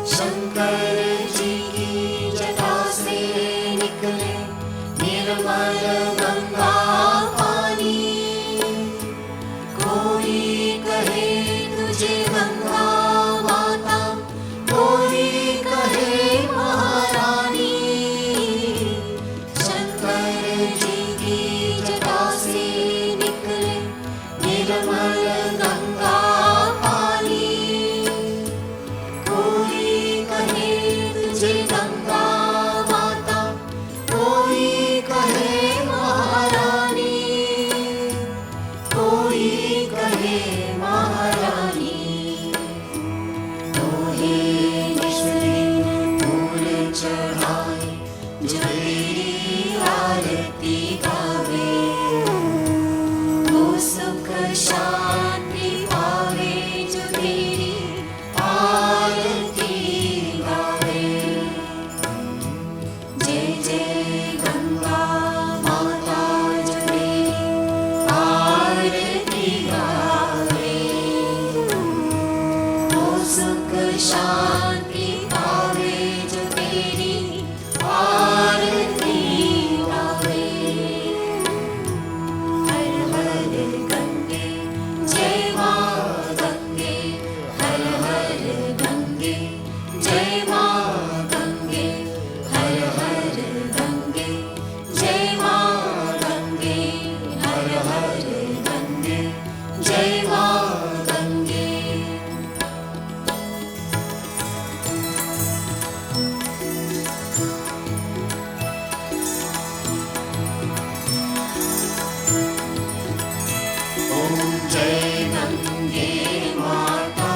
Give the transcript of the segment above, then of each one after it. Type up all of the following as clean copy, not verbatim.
शंकर जी की जटा से निकले निर्मल गंगा पानी। कोई कहे तुझे गंगा माता, कोई कहे महारानी। शंकर जी की जटा से निकले निर्मल गंगा पानी। कोई कहे तुझे गंगा माता, कोई कहे महारानी, कोई कहे महारानी। तोहे निश्चय फूल चढ़ाए जो तेरी आरती गावे, वो सुख शांति पावे जो तेरी आरती गावे। जय जय गंगा माता जो तेरी आरती गावे, वो सुख शांति पावे जो तेरी आरती गावे। हर हर गंगे जय माँ गंगे, हर हर गंगे जय माँ गंगे, हर हर गंगे जय माँ गंगे, हर हर गंगे जय माँ गंगे। ओम जय गंगे माता,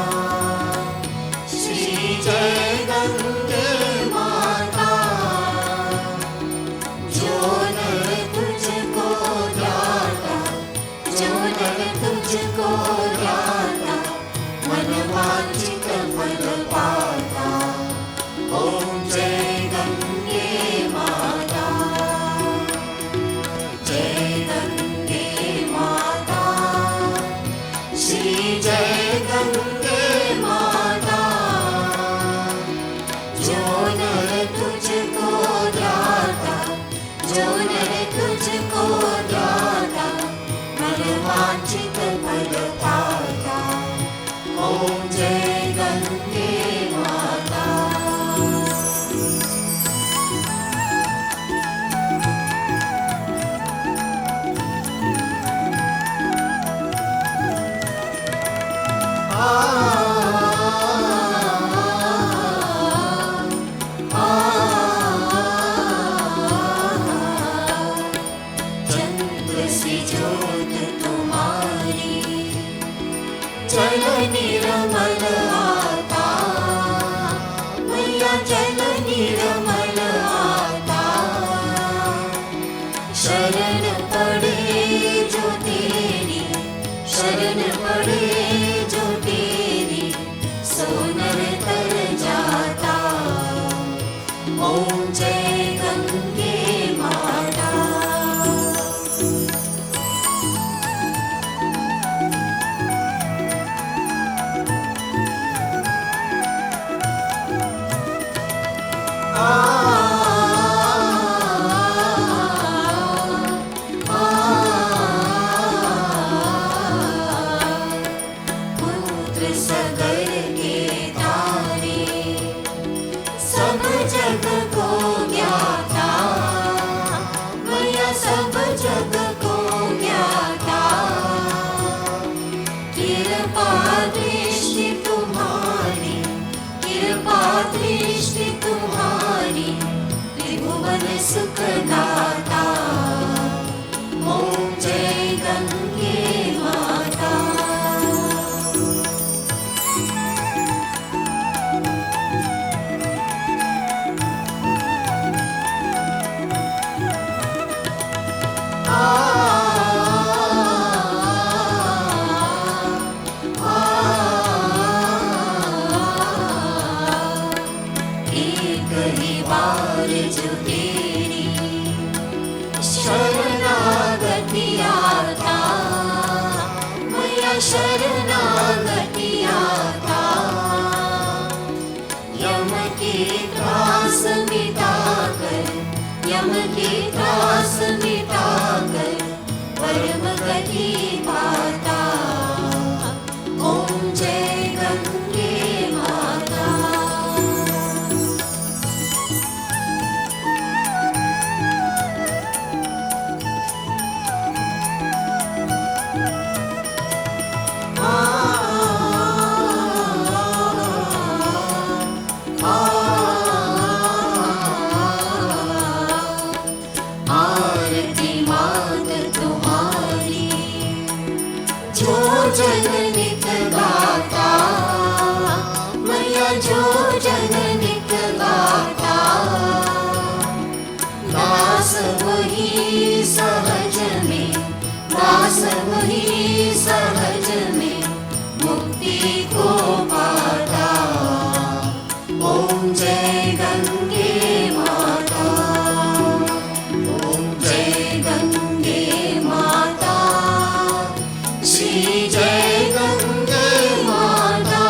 श्री जय गंगे माता। जो नर तुझको ध्याता, जो नर तुझको ध्याता, मन वांछित फल पाता। ओम जय गंगे माता, जय गंगे माता, श्री जय गंगे माता। जो नर तुझको ध्याता, जो नर तुझको ध्याता, मन वांछित फल पाता। ओम जय गंगे माता। चंद्र सी ज्योत तुम्हारी, जल निर्मल आता। मैया जल निर्मल आता। शरण पड़े जो तेरी, शरण पड़े जो तेरी, सोनर तर जाता। ओम जय गंगे माता। पुत्र सगर के तारे, सब जग को ज्ञाता। मैया सब जग को ज्ञाता। कृपा दृष्टि तुम्हारी, कृपा दृष्टि तुम्हारी, त्रिभुवन सुख दाता। ओम जय गंगे माता। एक ही बार जो तेरी शरणागति आता, मैया शरणागति आता। यम जो जन निकला था, दास वही सहज में, दास वही सहज में मुक्ति को पाता। ओम जय गंगे माता, ओम जय गंगे माता, श्री जय गंगे माता।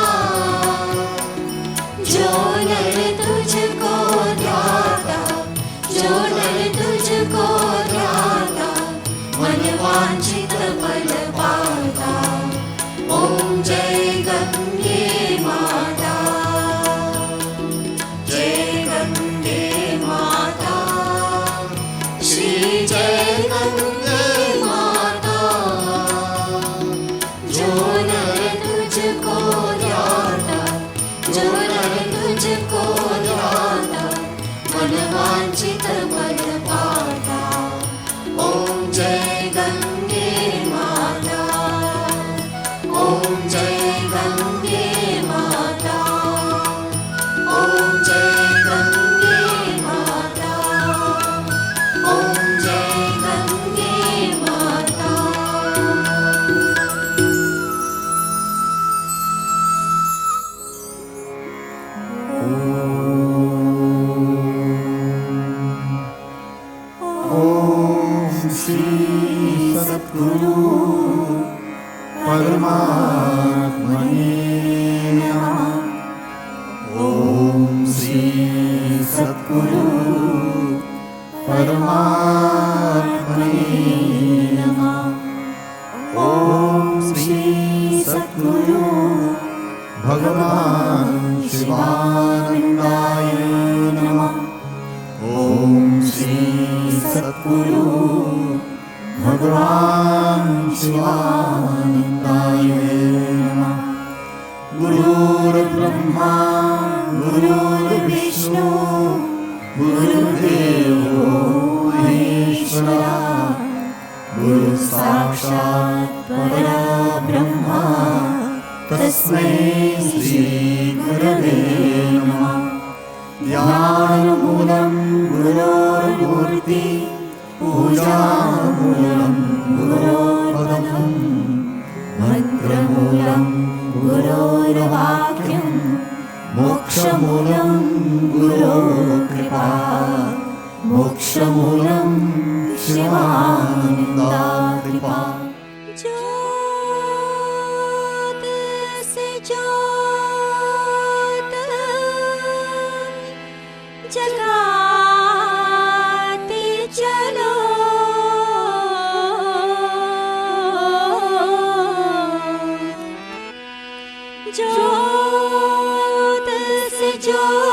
जो नर तुझको ध्याता, जो नर तुझको ध्याता, मन वांछित फल पाता। ओम जय गंगे माता, जय गंगे माता, श्री जय गंगे माता। जो नर तुझको ध्याता, जो नर तुझको ध्याता, मन वांछित फल पाता। ओम जय गंगे माता, ओम जय गंगे माता, ओम जय गंगे माता, ओम जय गंगे माता। ओम श्री सद्गुरु परमात्मने नमः। ओम श्री सद्गुरु परमात्मने नमः। ओम श्री सद्गुरु भगवान शिवानंदाय नमः। ओम श्री सद्गुरु भगवान शिवानंदाय नमः। गुरुर्ब्रह्मा गुरुर्विष्णु गुरुर्देवो महेश्वरा, गुरु साक्षात् परब्रह्मा, तस्मै श्री गुरवे नमः। ध्यानमूलं गुरोर्मूर्ति, पूजामूलं गुरोर्पदम्, मन्त्रमूलं गुरोर्वाक्यं, मोक्षमूलं गुरोर्कृपा, मोक्षमूलं शिवानन्दाकृपा। ज्योत से ज्योत जगाते चलो, ज्योत से ज्योत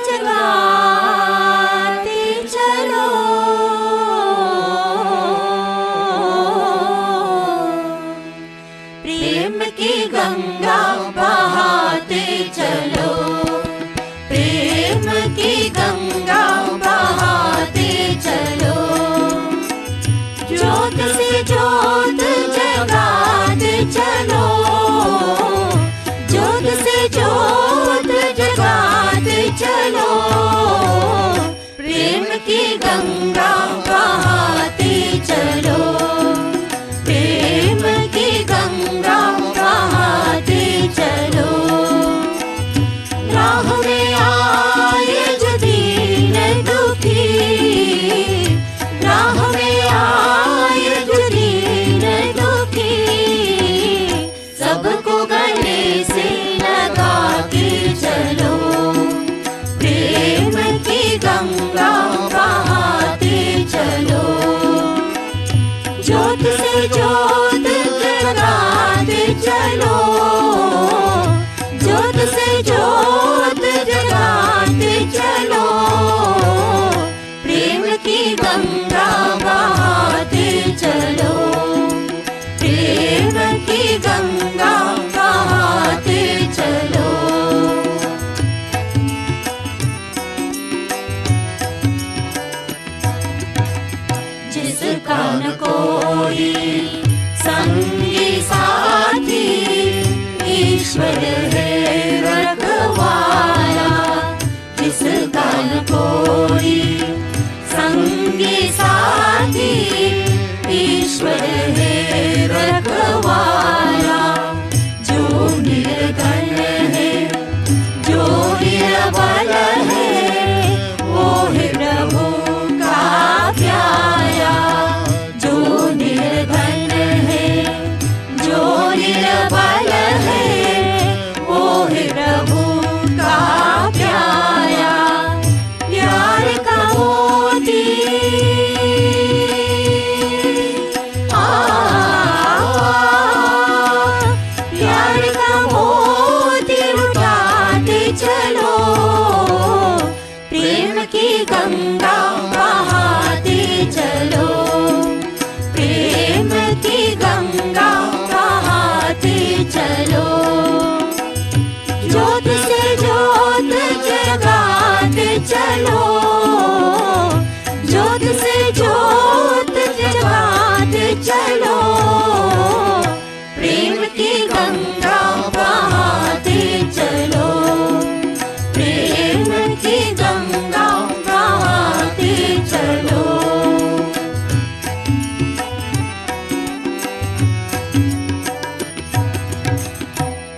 जगाते चलो। प्रेम की गंगा बहाते चलो, प्रेम की गंगा बहाते चलो। ज्योत से ज्योत जगाते चलो, ज्योत से ज्योत जगाते चलो। प्रेम की गंगा बहाते चलो, प्रेम की गंगा बहाते चलो। राह में आए जो दीन दुखी, राह में आए जो दीन दुखी, सबको गले से लगा के चलो। प्रेम की गंगा बहाते चलो, ज्योत से ज्योत जगाते चलो, ज्योत से ज्योत जगाते चलो। प्रेम की गंगा बहाते चलो, प्रेम की गंगा बहाते चलो। जिसका न कोई संगी साथी, ईश्वर है रखवाला, जिसका न कोई संगी साथी, ईश्वर है रखवाला। जो निर्धन है, जो निर्बल है, वो है प्रभु का प्यारा। जो निर्धन है, जो निर्बल है, वो है प्रभु का प्यारा। प्यार का मोती प्यार का मोती उठाते चलो, प्रेम की गंगा बहाते चलो, प्रेम की गंगा बहाते चलो। ज्योत से ज्योत जगाते चलो, ज्योत से ज्योत जगाते चलो, प्रेम की गंगा बहाते चलो, प्रेम की गंगा बहाते चलो।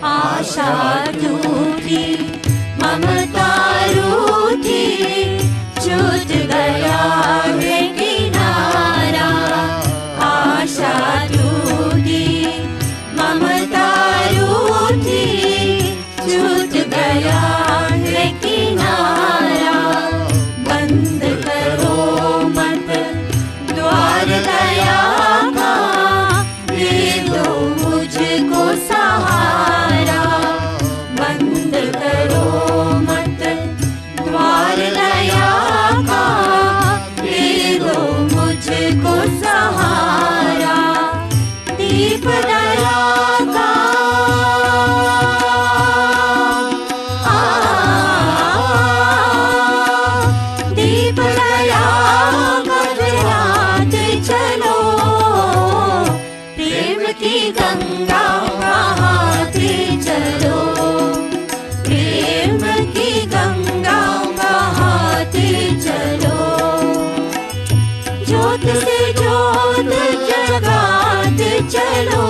आशा टूटी, ममता रूठी, छूट गया है किनारा। आशा टूटी, ममता रूठी, छूट गया है किनारा। बंद करो मत द्वार दया का, दे दो मुझको सहारा। बंद करो मत द्वार दया का, दे दो मुझको सहारा। दीप दया का दीप दया का जलाते चलो, प्रेम की गंगा बहाते चलो, प्रेम की गंगा बहाते चलो। ज्योत से ज्योत जगाते चलो,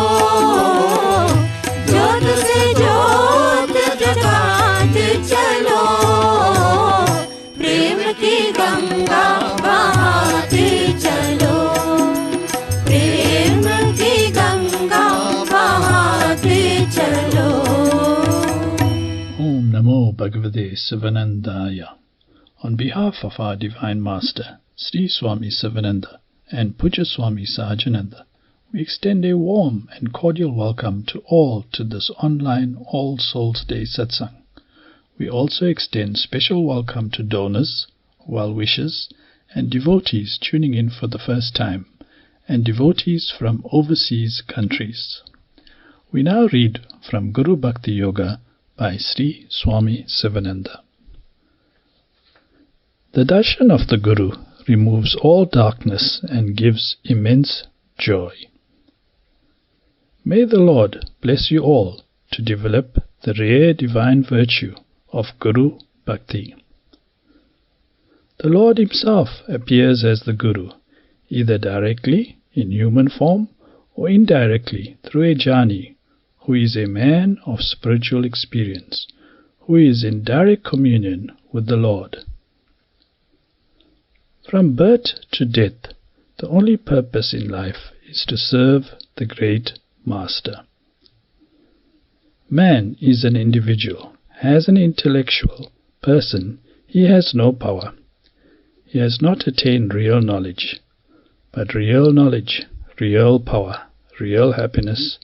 ज्योत से ज्योत जगाते चलो, प्रेम की गंगा बहाते चलो, प्रेम की गंगा बहाते चलो। Om Namo Bhagavate Sivanandaya. On behalf of our Divine Master, Sri Swami Sivananda and Puja Swami Sahajananda, we extend a warm and cordial welcome to all to this online All Souls Day Satsang. We also extend special welcome to donors, well-wishers, and devotees tuning in for the first time, and devotees from overseas countries. We now read from Guru Bhakti Yoga by Sri Swami Sivananda. The darshan of the Guru removes all darkness and gives immense joy. May the Lord bless you all to develop the rare divine virtue of Guru Bhakti. The Lord Himself appears as the Guru, either directly in human form or indirectly through a jnani, who is a man of spiritual experience, who is in direct communion with the Lord. From birth to death, the only purpose in life is to serve the great Master. Man is an individual. As an intellectual person, he has no power. He has not attained real knowledge. But real knowledge, real power, real happiness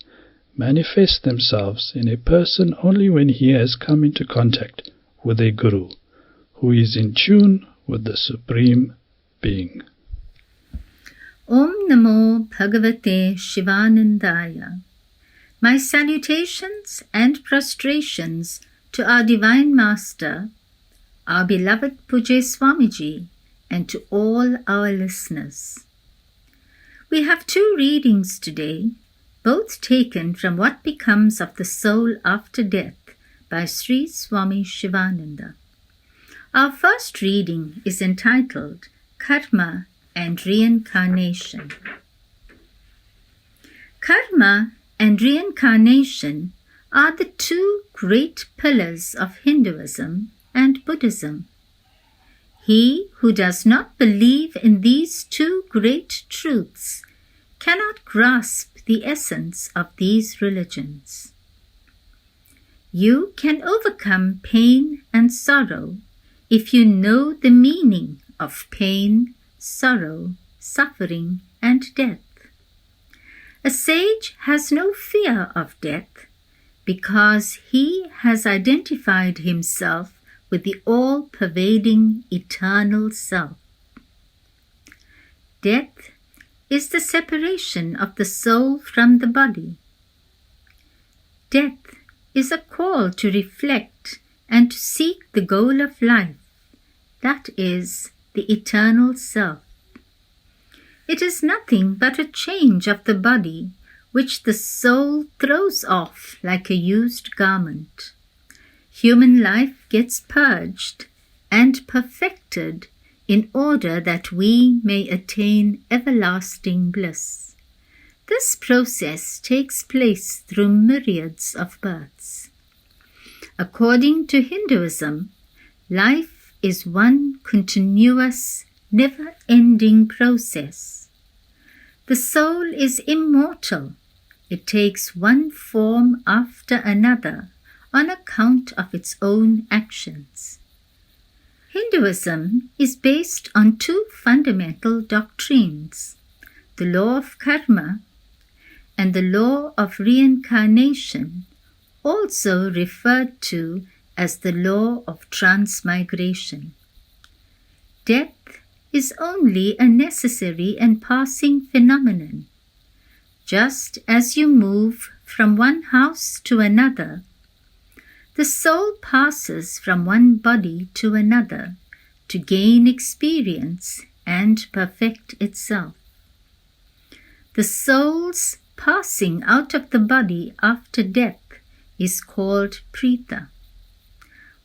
manifest themselves in a person only when he has come into contact with a Guru, who is in tune with the Supreme Being. Om Namo Bhagavate Shivanandaya. My salutations and prostrations to our Divine Master, our beloved Pujya Swamiji, and to all our listeners. We have two readings today, both taken from What Becomes of the Soul After Death by Sri Swami Shivananda. Our first reading is entitled Karma and Reincarnation. Karma and reincarnation are the two great pillars of Hinduism and Buddhism. He who does not believe in these two great truths cannot grasp the essence of these religions. You can overcome pain and sorrow if you know the meaning of pain, sorrow, suffering, and death. A sage has no fear of death because he has identified himself with the all-pervading eternal self. Death is the separation of the soul from the body. Death is a call to reflect and to seek the goal of life, that is, the eternal self. It is nothing but a change of the body which the soul throws off like a used garment. Human life gets purged and perfected in order that we may attain everlasting bliss. This process takes place through myriads of births. According to Hinduism, life is one continuous, never-ending process. The soul is immortal. It takes one form after another on account of its own actions. Hinduism is based on two fundamental doctrines, the law of karma and the law of reincarnation, also referred to as the law of transmigration. Death is only a necessary and passing phenomenon. Just as you move from one house to another, the soul passes from one body to another to gain experience and perfect itself. The soul's passing out of the body after death is called preta,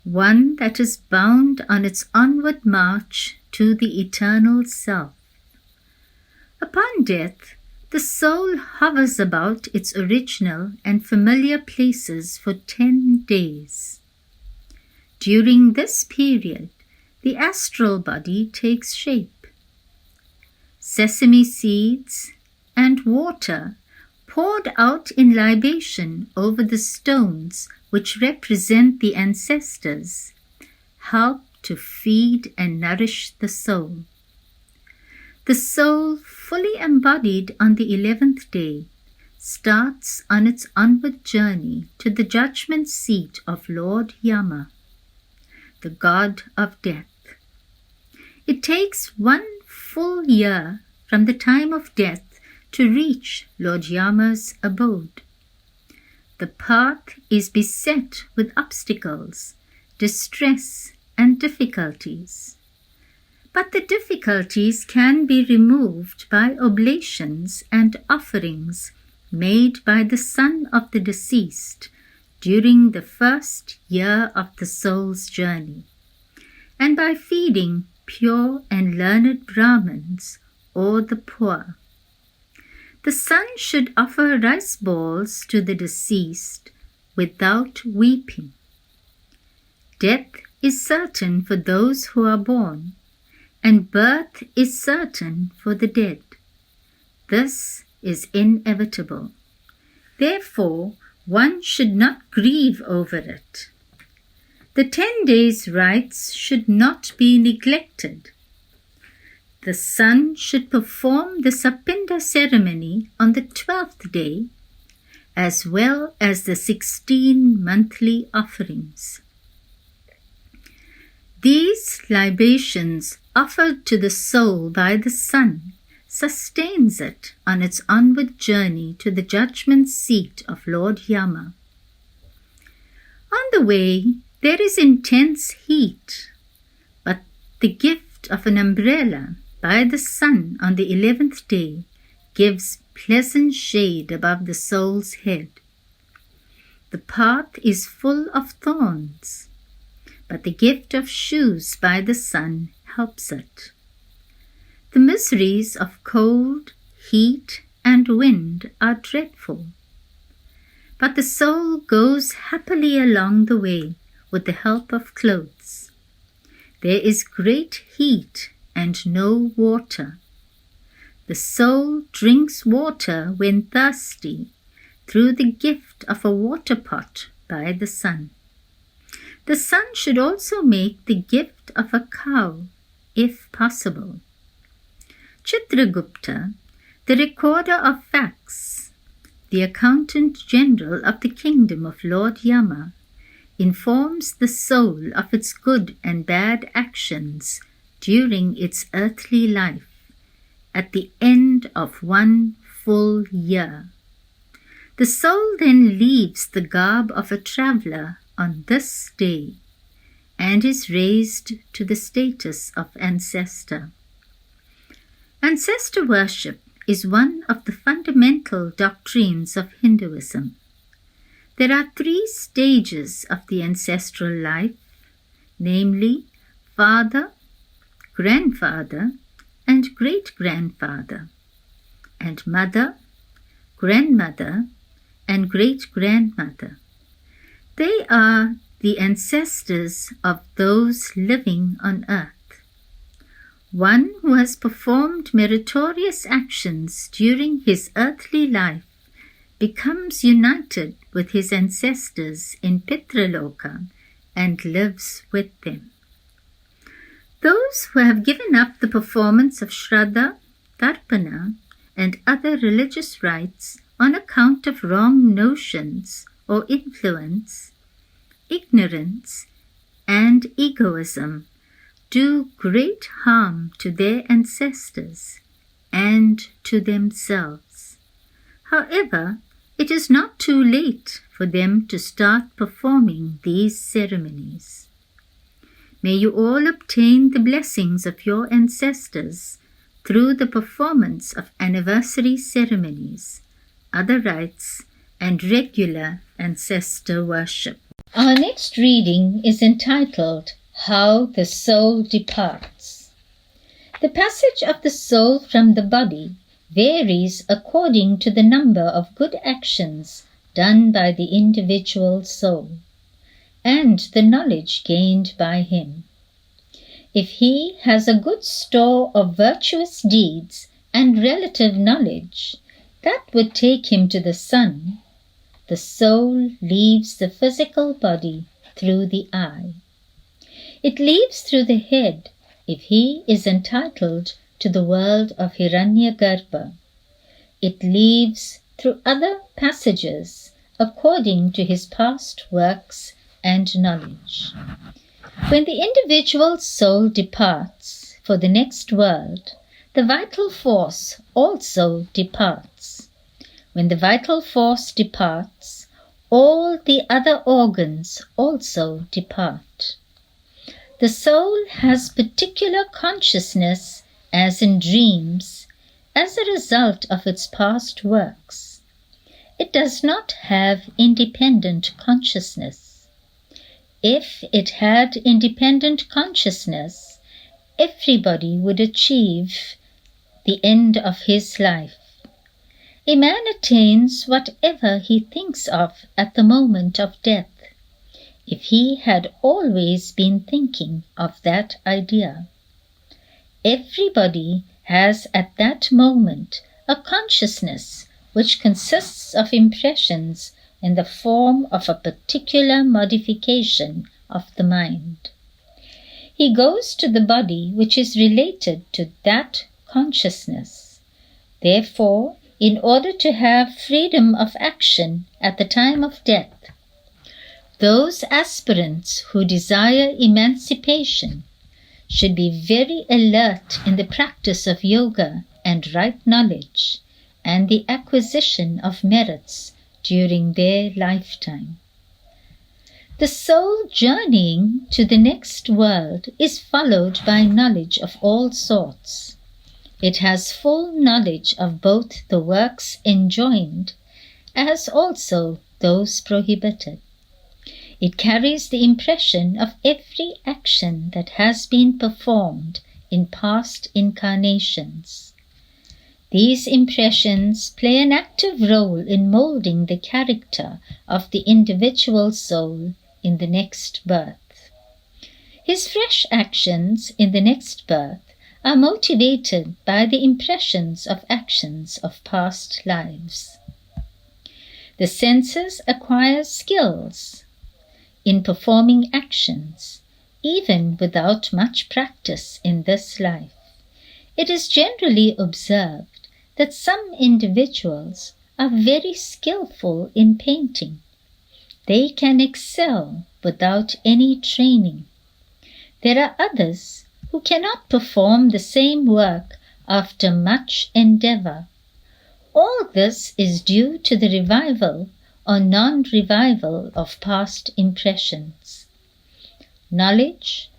one that is bound on its onward march to the eternal self. Upon death, the soul hovers about its original and familiar places for 10 days. During this period, the astral body takes shape. Sesame seeds and water poured out in libation over the stones which represent the ancestors help to feed and nourish the soul. The soul, fully embodied on the 11th day, starts on its onward journey to the judgment seat of Lord Yama, the god of death. It takes 1 full year from the time of death to reach Lord Yama's abode. The path is beset with obstacles, distress, and difficulties. But the difficulties can be removed by oblations and offerings made by the son of the deceased during the first year of the soul's journey, and by feeding pure and learned Brahmins or the poor. The son should offer rice balls to the deceased without weeping. Death is certain for those who are born, and birth is certain for the dead. This is inevitable. Therefore, one should not grieve over it. The 10 days' rites should not be neglected. The son should perform the Sapinda ceremony on the 12th day, as well as the 16 monthly offerings. These libations offered to the soul by the sun sustains it on its onward journey to the judgment seat of Lord Yama. On the way, there is intense heat, but the gift of an umbrella by the sun on the 11th day gives pleasant shade above the soul's head. The path is full of thorns, but the gift of shoes by the sun helps it. The miseries of cold, heat, and wind are dreadful, but the soul goes happily along the way with the help of clothes. There is great heat and no water. The soul drinks water when thirsty through the gift of a water pot by the sun. The sun should also make the gift of a cow, if possible. Chitragupta, the recorder of facts, the accountant general of the kingdom of Lord Yama, informs the soul of its good and bad actions during its earthly life at the end of 1 full year. The soul then leaves the garb of a traveller on this day and is raised to the status of ancestor. Ancestor worship is one of the fundamental doctrines of Hinduism. There are 3 stages of the ancestral life, namely father, grandfather, and great-grandfather, and mother, grandmother, and great-grandmother. They are the ancestors of those living on earth. One who has performed meritorious actions during his earthly life becomes united with his ancestors in Pitraloka and lives with them. Those who have given up the performance of Shraddha, Tarpana, and other religious rites on account of wrong notions or influence, ignorance, and egoism do great harm to their ancestors and to themselves. However, it is not too late for them to start performing these ceremonies. May you all obtain the blessings of your ancestors through the performance of anniversary ceremonies, other rites, and regular ancestor worship. Our next reading is entitled, How the Soul Departs. The passage of the soul from the body varies according to the number of good actions done by the individual soul, and the knowledge gained by him. If he has a good store of virtuous deeds and relative knowledge, that would take him to the sun. The soul leaves the physical body through the eye. It leaves through the head if he is entitled to the world of Hiranyagarbha. It leaves through other passages according to his past works and knowledge. When the individual soul departs for the next world, the vital force also departs. When the vital force departs, all the other organs also depart. The soul has particular consciousness, as in dreams, as a result of its past works. It does not have independent consciousness. If it had independent consciousness, everybody would achieve the end of his life. A man attains whatever he thinks of at the moment of death, if he had always been thinking of that idea. Everybody has at that moment a consciousness which consists of impressions in the form of a particular modification of the mind. He goes to the body which is related to that consciousness. Therefore, in order to have freedom of action at the time of death, those aspirants who desire emancipation should be very alert in the practice of yoga and right knowledge and the acquisition of merits during their lifetime. The soul journeying to the next world is followed by knowledge of all sorts. It has full knowledge of both the works enjoined as also those prohibited. It carries the impression of every action that has been performed in past incarnations. These impressions play an active role in molding the character of the individual soul in the next birth. His fresh actions in the next birth are motivated by the impressions of actions of past lives. The senses acquire skills in performing actions, even without much practice in this life. It is generally observed that some individuals are very skillful in painting. They can excel without any training. There are others who cannot perform the same work after much endeavor. All this is due to the revival or non-revival of past impressions. Knowledge,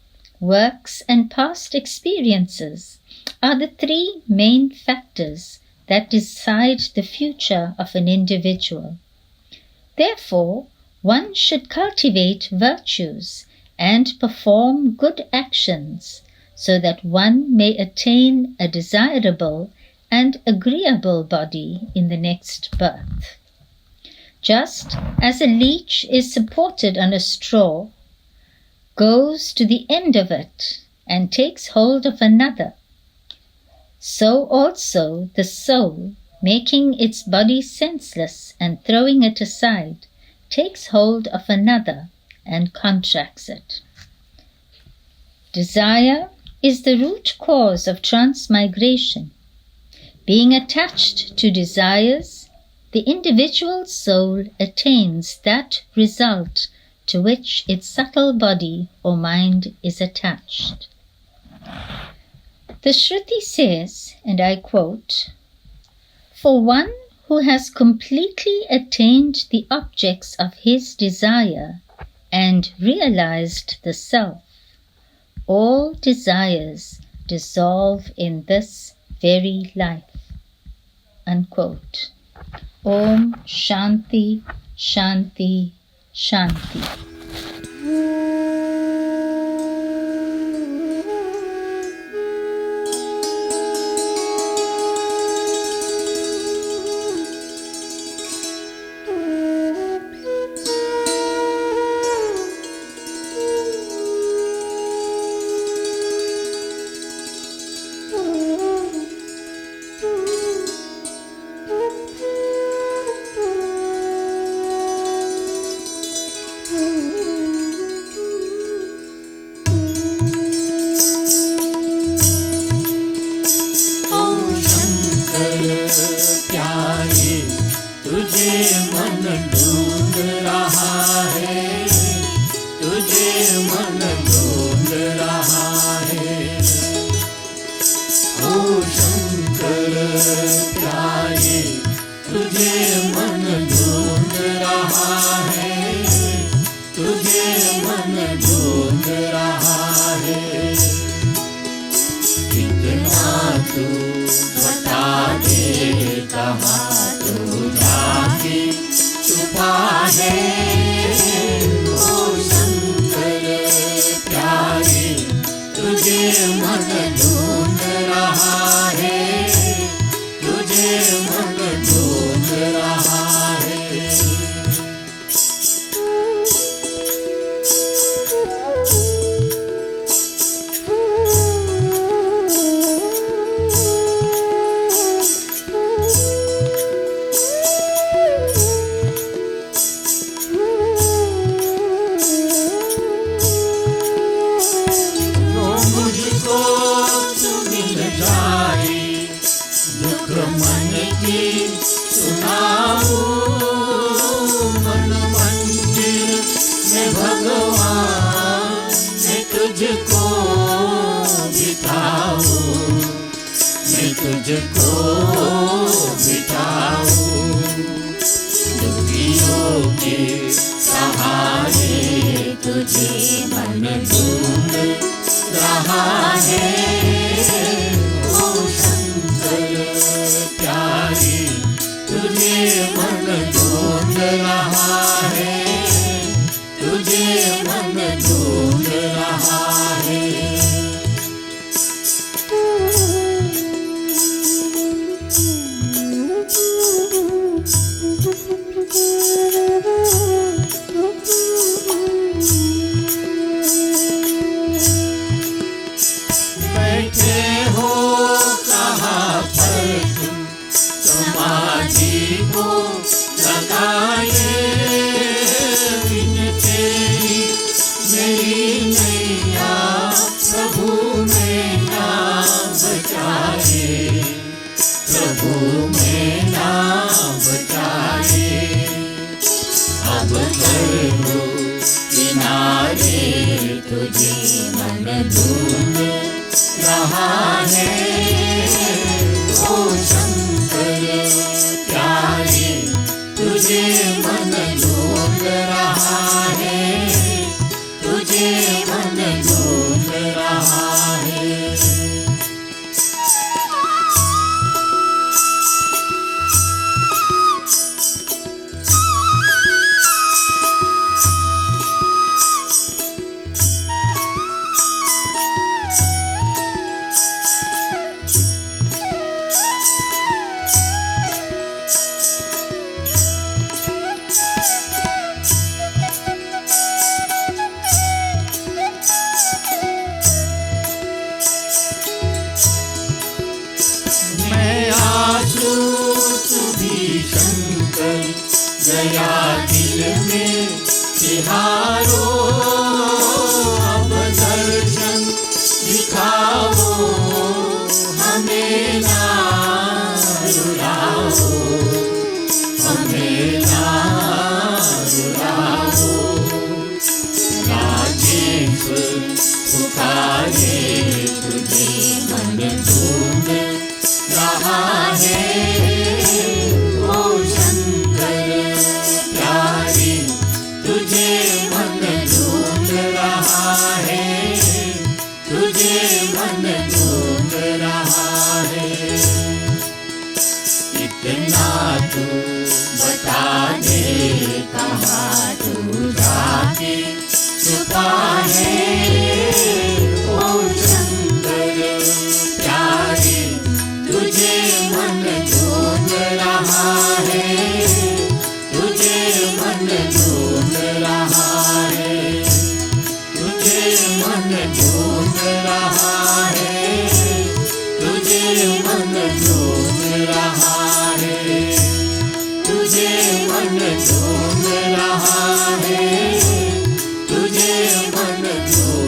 works, and past experiences are the three main factors that decide the future of an individual. Therefore, one should cultivate virtues and perform good actions so that one may attain a desirable and agreeable body in the next birth. Just as a leech is supported on a straw, goes to the end of it, and takes hold of another, so also the soul, making its body senseless and throwing it aside, takes hold of another and contracts it. Desire is the root cause of transmigration. Being attached to desires, the individual soul attains that result to which its subtle body or mind is attached. The Shruti says, and I quote, "For one who has completely attained the objects of his desire and realized the self, all desires dissolve in this very life." Unquote. Om Shanti, Shanti, Shanti. तुझे मन ढूंढ रहा है, ओ प्रभु किनारे तुझे मन ढूंढ रहा है। ओ शंकर प्यारे तुझे मन ढूंढ रहा है, तुझे मन ढूंढ रहा है। गया दिल में तिहारो, अब दर्शन दिखाओ हमें ना रुलाओ, हमें ना रुलाओ। राजेश पुकारे तुझे मन ढूंढ रहा है। ओ शंकर प्यारे तुझे मन ढूंढ रहा है, तुझे मन ढूंढ रहा है। इतना तू बता दे कहाँ तू जाके छुपा है। ओ शंकर प्यारे तुझे मन ढूंढ रहा है, तुझे मन ढूंढ रहा है, तुझे मन ढूंढ रहा है, तुझे मन ढूंढ रहा है, तुझे मन ढूंढ रहा है, तुझे मन ढूंढ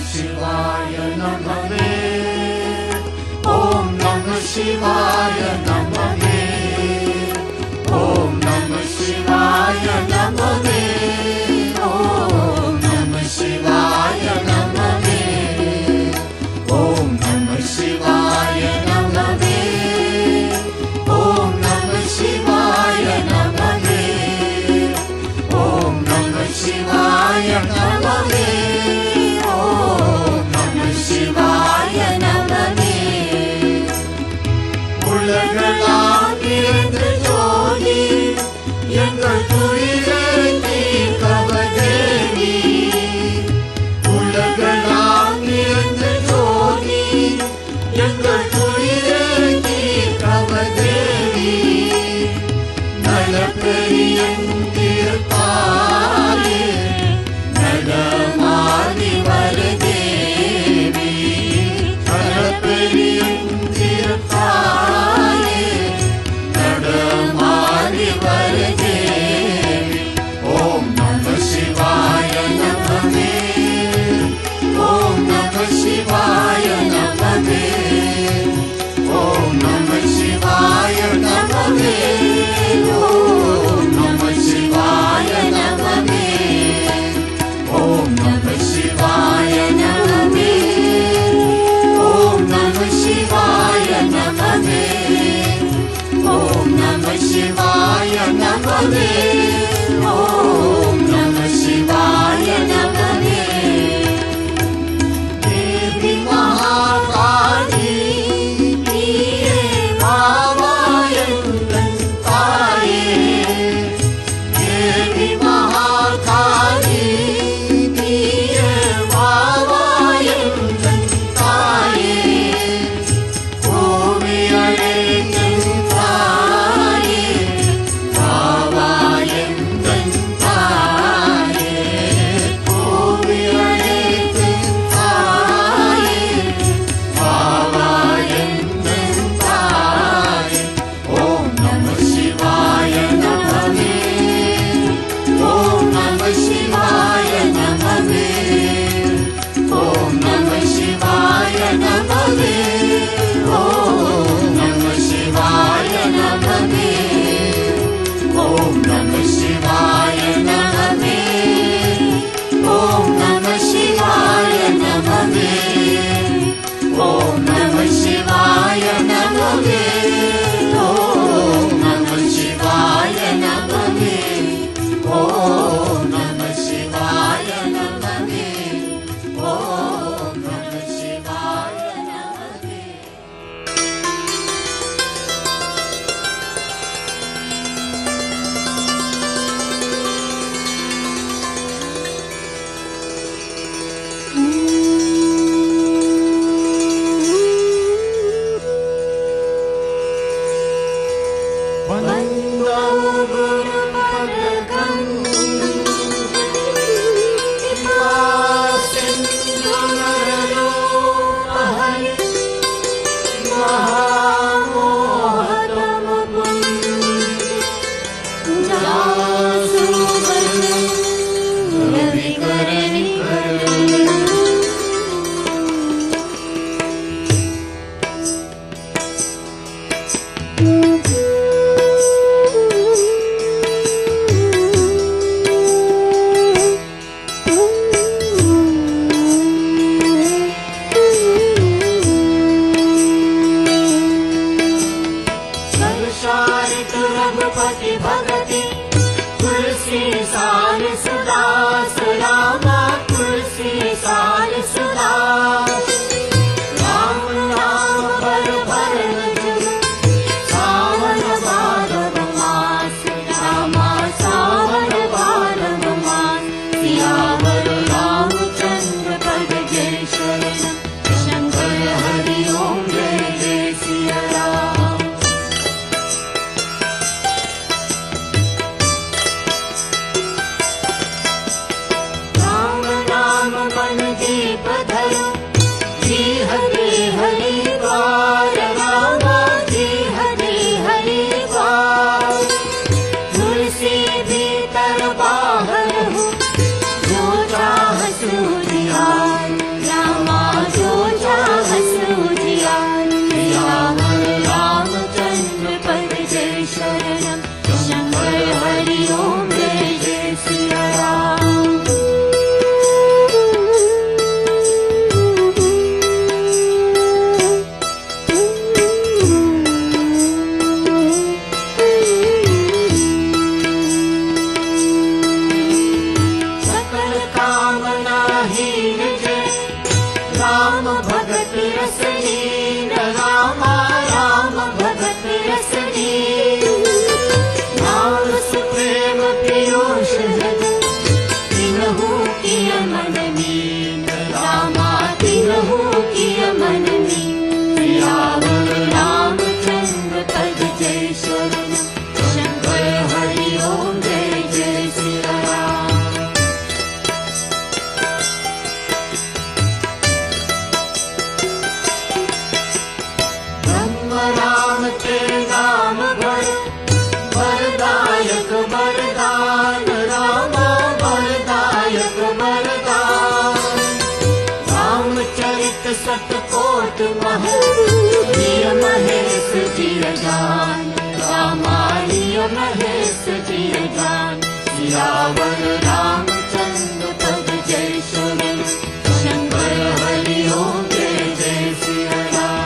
शिवाय नमः ॐ नमः शिवाय नमः ॐ नमः शिवाय नमः ॐ नमः शिवाय नमः ॐ नमः शिवाय नमः ॐ नमः शिवाय नमः ॐ नमः शिवाय नमः ॐ नमः शिवाय नमः உலகளாம் நிறைந்த ஜோதி எங்கள் துயிரை தீர்ப்பவதேவி உலகளாம் நிறைந்த ஜோதி எங்கள் துயிரை தீர்ப்பவதேவி நலப்பெரியந்திருப்பாயே நலமாதி வரதேவி நலப்பெரியந்திருப்பாயே நடமாதி வரதேவி ஓம் நம சிவாய நமமே ஓம் நம சிவாய நமமே ஓம் நம சிவாய நமமே ஓம் நம சிவாய நமமே ஓம் நம சிவாய நமமே ஓம் நம சிவாய நமமே ஓம் நம சிவாய நமமே ஓம் நம சிவாய நமமே தேவி மகாகாளி நீயே வாவாயந்தன் தாயே தேவி மகாகாளி நீயே வாவாயந்தன் தாயே கோவியழைந்தன் தாயே வாவாயந்தன் தாயே கோவியழைந்தன் தாயே வாவாயந்தன் தாயே ஓம் நம சிவாய நமமே ஓம் நம சிவாய நமமே ஓம் நம சிவாய நமமே ஓம் நம சிவாய நமமே ஓம் நம சிவாய நமமே ஓம் நம சிவாய நமமே ஓம் நம சிவாய நமமே ஓம் நம சிவாய நமமே ஓம் நம சிவாய நமமே ஓம் நம சிவாய நமமே राम भगत रसलीन रामा राम भगत रसलीन राम सुप्रेम पीयूष जग तिनहु किय मननीन रामा तिनहु किय मननीन सियावर रामचंद्र पद जय शरण शंकर हरि ओम जय जय सिया राम। राम के नाम भर वरदायक वरदान रामा वरदायक वरदान रामचरित सतकोट महल प्रिय महेश जिय जान रामालिय महेश जिय जान सियावर रामचंद्र पद जय शरण शंकर हरि ओम जय जय सिया राम।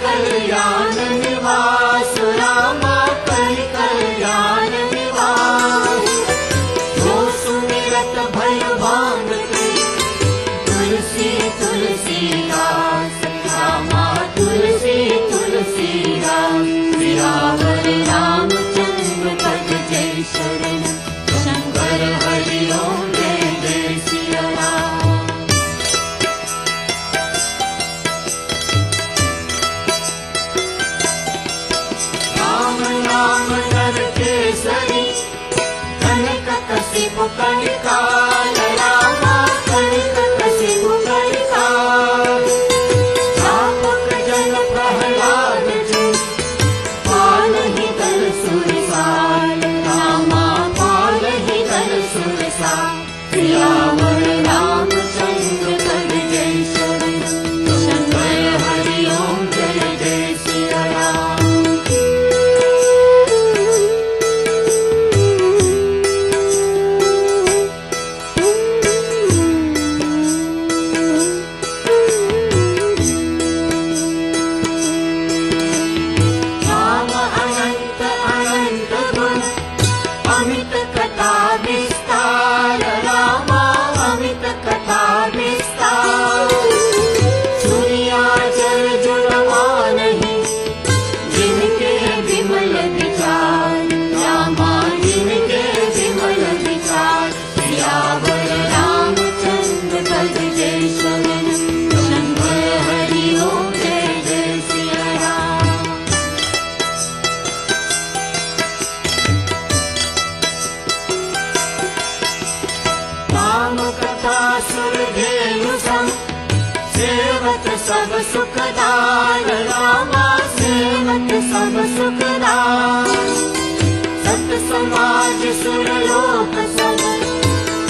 कल्याण निवास रामा कलि कल्याण निवास जो सुमिरत भय भांगते तुलसी तुलसीदास रामा तुलसी तुलसीदास सियावर रामचंद्र पद जय शरण शंकर हरि ओम जय जय सिया राम। राम नर केसरी कनक कसिपु कनिकाल रामा कनक कसिपु कनिकाल चापक जन प्रहलाद जी पालहि दल सुरसाल रामा पालहि दल सुरसाल सियावर रामचंद्र पद जय शरण शंकर हरि ओम जय जय सिया राम। सेवक सब सुखदान रामा सेवक सब सुखदान सत समाज सुरलोक सब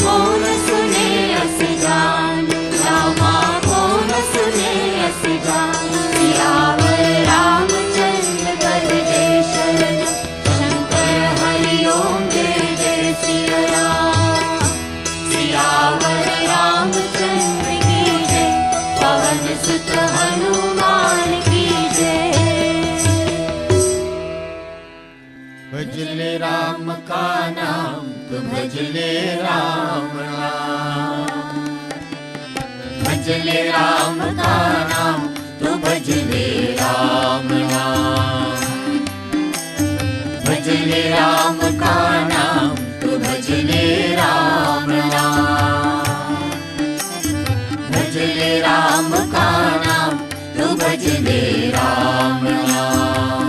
कौन सुने अस जान रामा कौन सुने अस जान सियावर रामचंद्र पद जय शरण शंकर हरि ओम जय जय सिया राम। सियावर रामचंद्र पवन सुत हनुमान की जय। भजले राम का नाम तो भजले राम नाम भजले राम का नाम तो भजले राम नाम भजले राम का नाम तो भजले राम नाम भजले राम का नाम तो भजले राम नाम।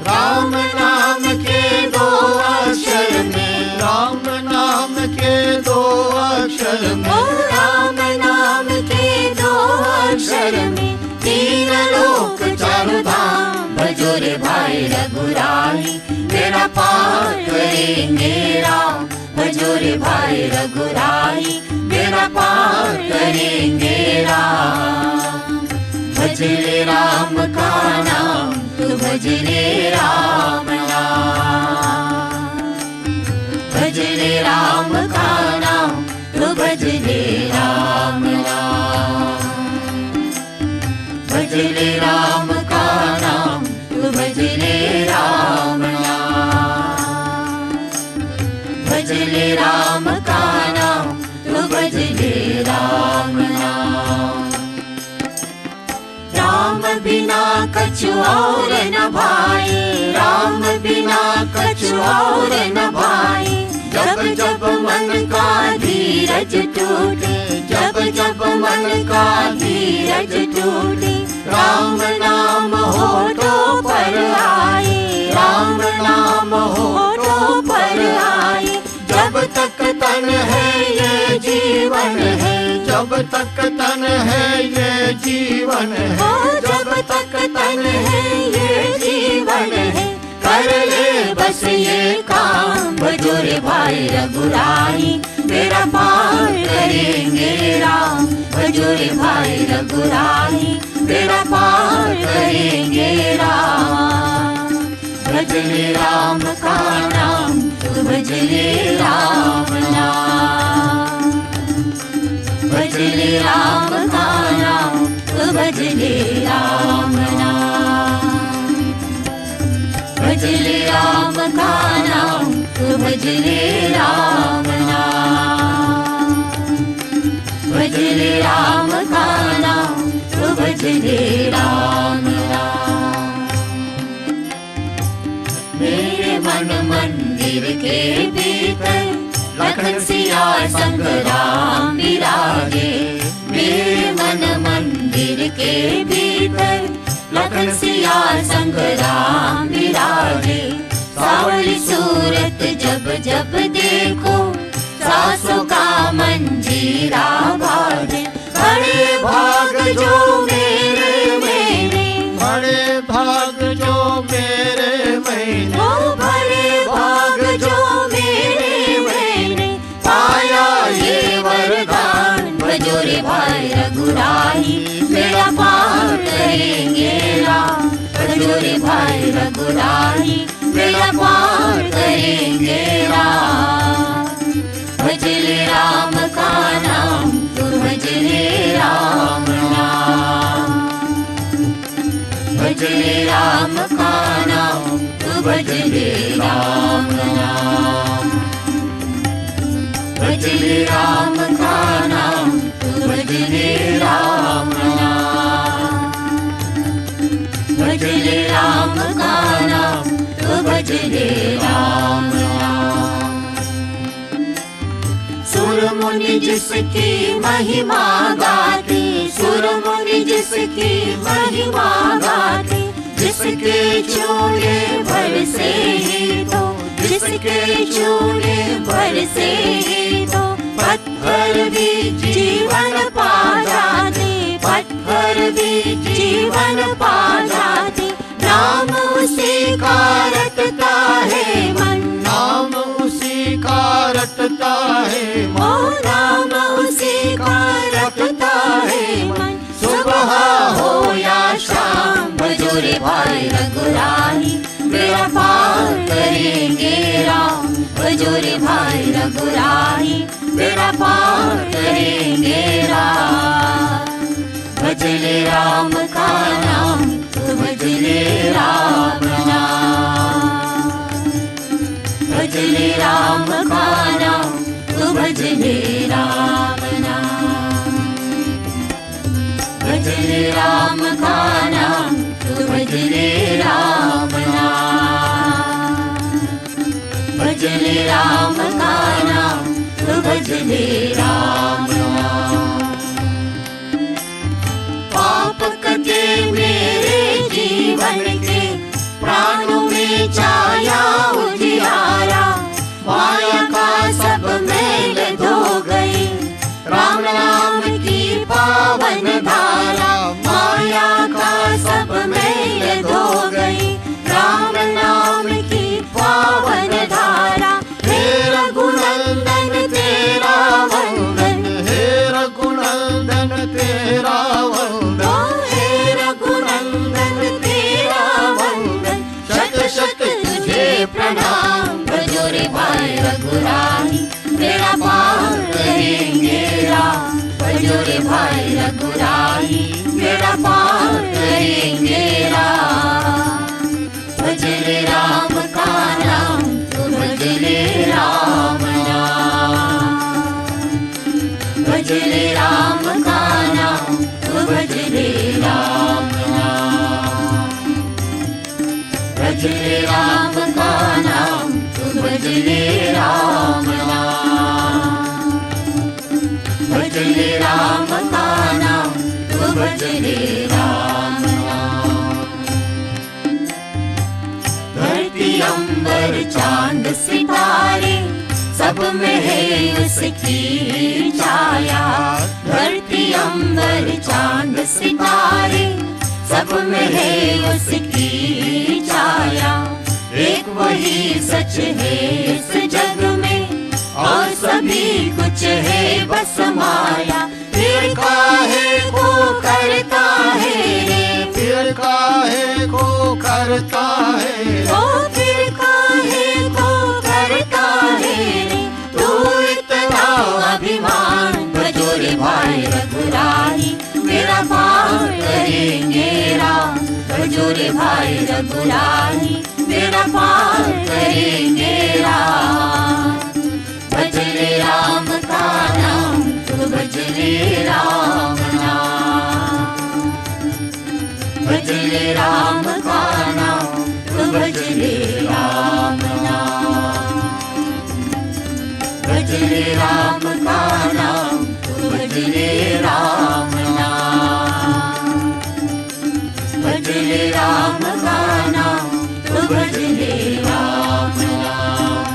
राम नाम के दो अक्षर में राम नाम के दो अक्षर में राम नाम के दो अक्षर में तीन लोक चारों धाम भजो रे भाई रघुराई तेरा पार करेंगे राम भजो रे भाई रघुराई तेरा पार करेंगे राम। भजले राम का नाम तो भजले राम नाम भजले राम का नाम, तो भज ले राम नाम। भज ले राम का नाम, तो भज ले राम नाम। भज ले राम का नाम, तो भज ले राम नाम। राम बिना कछु और न भाई, राम बिना कछु और न भाई। जब जब मन का धीरज टूटे, जब जब मन का धीरज टूटे, राम नाम होठों पर आए, राम नाम होठों पर आए। जब तक तन है ये जीवन है, जब तक तन है ये जीवन है, जब तक तन है ये जीवन है। कर ले बस ये काम, भजो रे भाई रघुराई, मेरा पार करेंगे राम। भजो रे भाई रघुराई, मेरा पार करेंगे राम। भज ले राम का नाम, तू भज ले राम नाम। भज ले राम का नाम, तू भज ले राम नाम। भज ले राम का नाम, तू भज ले राम नाम। भज ले राम का नाम, तू भज ले राम नाम। मेरे मन मंदिर के भीतर, लखन सिया संग राम विराजे। मेरे मन मंदिर के भीतर, लखन सिया संग राम विराजे। सावली सूरत जब जब देखो, सासों का मंजीरा बाजे। बड़े भाग जो मेरे मैंने, बड़े भाग जो मेरे मैंने, ओ बड़े भाग जो मेरे मैंने। पाया ये वरदान, भजो रे भाई रघुराई, मेरा पार करेंगे राम। भजो रे भाई रघुराई, मेरा पार करेंगे राम। भज ले राम का नाम, तू भज ले राम नाम। भज ले राम का नाम, तू भज ले राम नाम। भज ले राम का नाम, तू भज ले राम नाम। भज ले राम का नाम, तू भज ले राम नाम। सुर मुनि जिसकी महिमा गाते, सुर मुनि जिसकी महिमा गाते। जिसके चूड़े भर से ही तो, जिसके चूड़े भर से ही तो। पत्थर भी जीवन पा जाते, पत्थर भी जीवन पा जाते। नाम उसी का रटता है मन, नाम उसी का रटता है मन। ओ नाम उसी का रटता है मन। सुबह हो या शाम, भजो रे भाई रघुराई, मेरा पार करेंगे राम। भजो रे भाई रघुराई, मेरा पार करेंगे राम। भज ले राम का नाम, तू भज ले राम नाम। भज ले राम का नाम, तू भज ले राम नाम। भज ले राम का नाम, तू भज ले राम नाम। भज ले राम का नाम, तू भज ले राम नाम। पाप कटे मेरे जीवन के, प्राणों में छाया उजियारा। माया का सब मैल धो गई, राम नाम की पावन धारा। माया का सब मैल धो गई, राम नाम की पावन धारा। मेरा रघुराई, बेड़ा पार करेंगे राम। भज ले राम का नाम, तू भज ले राम नाम। भज ले राम का नाम, तू भज ले राम नाम। भज ले राम का नाम, तू भज ले राम नाम। भज ले राम का नाम, तू भज ले राम नाम। धरती अंबर चांद सितारे, सब में है उसकी छाया। धरती अंबर चांद सितारे, सब में है उसकी छाया। एक वही सच है इस जग में, और सभी कुछ है बस माया। फिर काहे को करता है रे, फिर काहे को करता है, ओ फिर काहे को करता है रे। तू इतना अभिमान, भजो रे भाई रघुराई, मेरा पार करेंगे राम। भजो रे भाई रघुराई, मेरा पार करेंगे राम। भज ले राम का नाम, तू भज ले राम नाम। भज ले राम का नाम, तू भज ले राम नाम। भज ले राम का नाम, तू भज ले राम नाम। भज ले राम का नाम, तू भज ले राम नाम।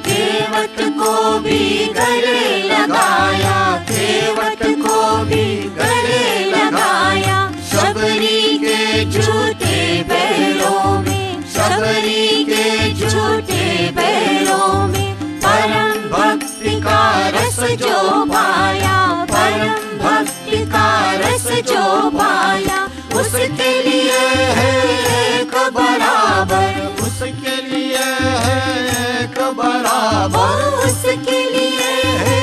केवट को भी गले लगाया, केवट को भी गले लगाया। शबरी के झूठे बैलों में, शबरी के झूठे बैलों में। परम भक्ति का रस जो पाया, परम भक्ति का रस जो पाया। उसके लिए है एक बराबर, उसके लिए है एक बराबर, उसके लिए है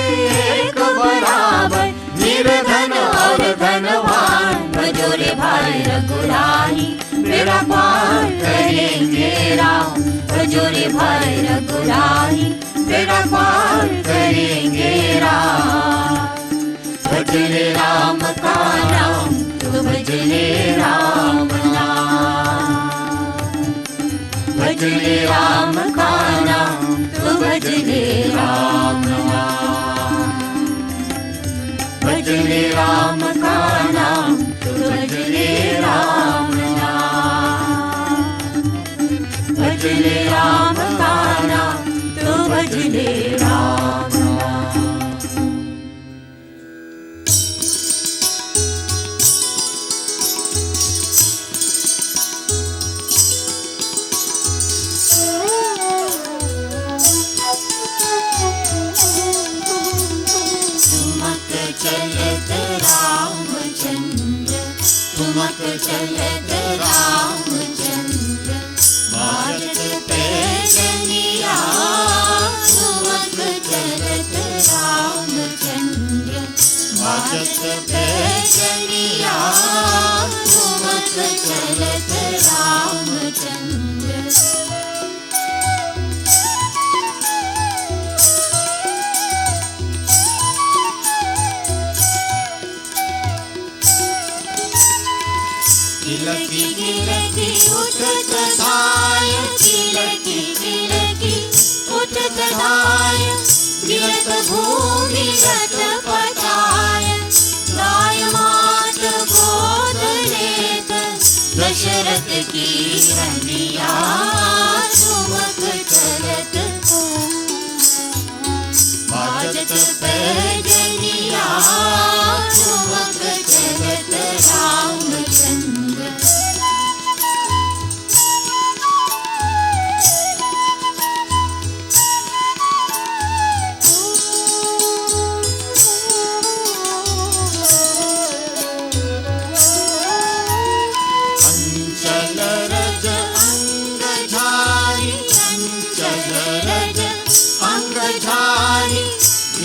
एक बराबर। निर्धन और धनवान, भजो रे भाई रघुराई, मेरा पार करेंगे राम। भजो रे भाई रघुराई, मेरा पार करेंगे राम। भज ले राम का नाम, तू भज ले राम नाम। भज ले राम का नाम, तू भज ले राम नाम। भज ले राम का नाम, तू भज ले राम नाम। भज ले राम का नाम, तू भज ले राम नाम। चलत रामचंद्र, ठुमक चलत रामचंद्र। भारत पे जनिया, ठुमक चलत रामचंद्र। भारत पे जनिया, ठुमक चलत रामचंद्र। किलकी किलकी उठत धाय, किलकी किलकी उठत धाय। गिरत भूमि रत पटाय, गाय मात गोद लेत। दशरथ की रमिया, ठुमक चलत बाजत पैजनिया। ठुमक चलत रामचंद्र। अंचल रज अंग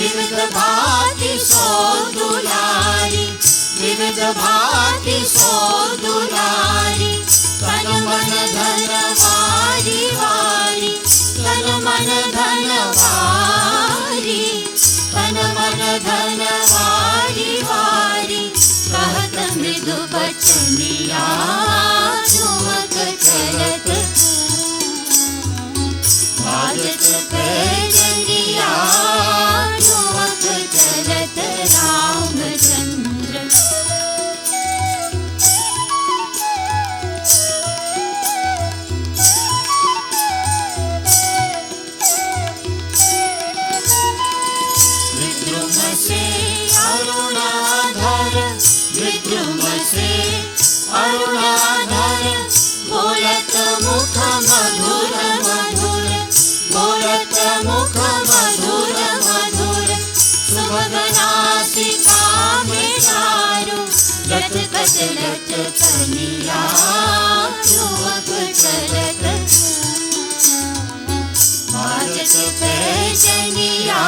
विविध भांति सो दुलारी, विविध भांति सो दुलारी, तन मन धन वारी वारी, तन मन धन वारी, तन मन धन वारी वारी, कहत मृदु बचनिया झुमक चलत बाजत पैजनिया झुमक चलत रामचंद्र। विद्रुम से अरुणाधर, विद्रुम से अरुणाधर, बोलत मुख मधुर मधुर, बोलत मुख मधुर मधुर, सुभगनासिका में चारु, लट कट लट कनिया झुमक चलत बाजत पैजनिया